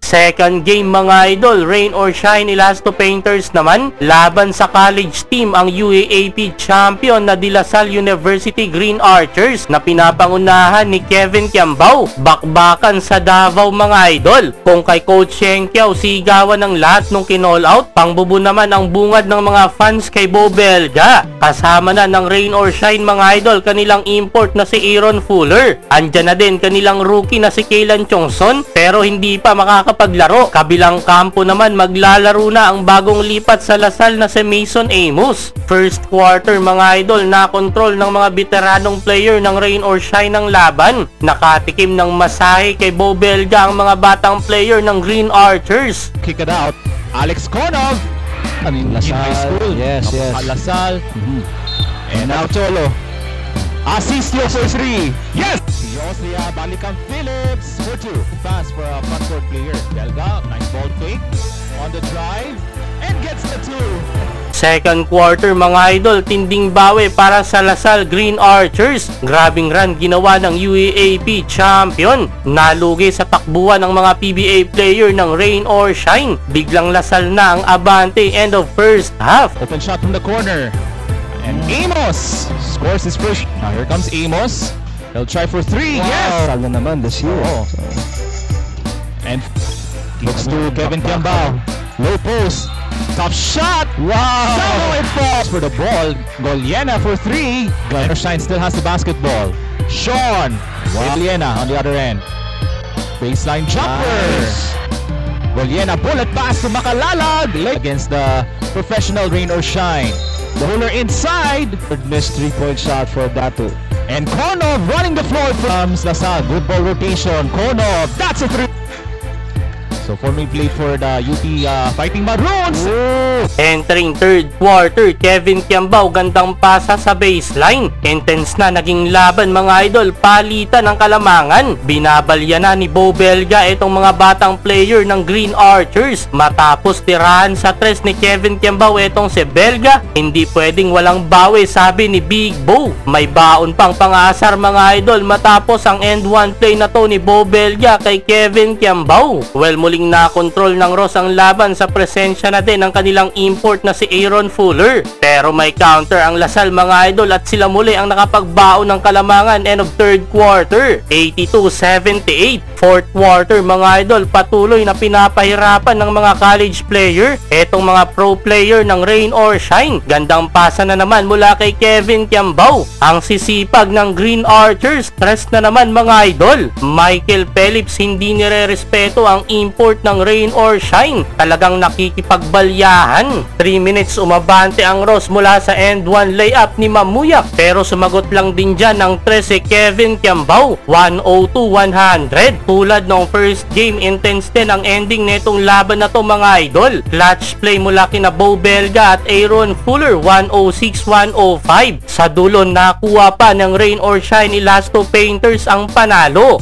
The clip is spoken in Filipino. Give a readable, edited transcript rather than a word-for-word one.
Second game mga idol, Rain or Shine Elasto Painters naman laban sa college team ang UAAP champion na De La Salle University Green Archers na pinapangunahan ni Kevin Kiambao. Bakbakan sa Davao mga idol. Kung kay Coach Shenkiao sigawan ng lahat nung kinall out, pangbubo naman ang bungad ng mga fans kay Bo Belga. Kasama na ng Rain or Shine mga idol kanilang import na si Aaron Fuller. Andyan na din kanilang rookie na si Kaylan Chongson pero hindi pa makakapaglaro. Kabilang kampo naman maglalaro na ang bagong lipat sa La Salle na si Mason Amos. First quarter mga idol na control ng mga veteranong player ng Rain or Shine ng laban. Nakatikim ng masahe kay Bo Belga ang mga batang player ng Green Archers. Kick it out. Alex Konov. La Salle. High school. Yes. La Salle. And now Cholo. Assist for 3. Yes! Si Joslia Balikang Phillips for 2. Pass for a front court player. Belga, nice ball fake on the drive and gets the 2. Second quarter mga idol, tinding bawi para sa La Salle Green Archers. Grabing run ginawa ng UAAP champion. Nalugi sa takbuhan ng mga PBA player ng Rain or Shine. Biglang La Salle na ang abante end of first half. Open shot from the corner. And Amos scores his first. Now here comes Amos. He'll try for 3. Wow. Yes! Sal na naman this year. Oh. And looks to Kevin Kiambao. Low post. Tough shot. Wow! Somehow it falls for the ball. Goliena for 3. Shine still has the basketball. Sean. Goliena on the other end. Baseline jumper. Goliena bullet pass to Makalalag against the professional Rain or Shine. The Bowler inside. Missed 3-point shot for Datu. And Konov running the floor from La Salle. Good ball rotation. Konov. That's a 3. So forming play for the UP Fighting Maroons. Entering third quarter, Kevin Kiambao gandang pasa sa baseline. Intense na naging laban mga idol, palitan ng kalamangan. Binabalya na ni Bo Belga itong mga batang player ng Green Archers. Matapos tirahan sa tres ni Kevin Kiambao itong si Belga, hindi pwedeng walang bawi sabi ni Big Bo. May baon pang pang-asar mga idol matapos ang end one play na to ni Bo Belga kay Kevin Kiambao. Well, muling na-control ng Ross ang laban sa presensya na din ng kanilang import na si Aaron Fuller. Pero may counter ang La Salle mga idol at sila muli ang nakapagbaon ng kalamangan end of third quarter. 82-78. Fourth quarter mga idol, patuloy na pinapahirapan ng mga college player etong mga pro player ng Rain or Shine. Gandang pasa na naman mula kay Kevin Kiambao. Ang sisipag ng Green Archers, stress na naman mga idol. Michael Phillips hindi nire-respeto ang import ng Rain or Shine. Talagang nakikipagbalyahan. 3 minutes umabante ang Ross mula sa end 1 layup ni Mamuyak. Pero sumagot lang din dyan ng 13 Kevin Kiambao. 102-100. Tulad ng first game, intense din ang ending netong laban na to mga idol. Clutch play mula kina Bo Belga at Aaron Fuller. 106-105. Sa dulo nakuha pa ng Rain or Shine Elasto Painters ang panalo.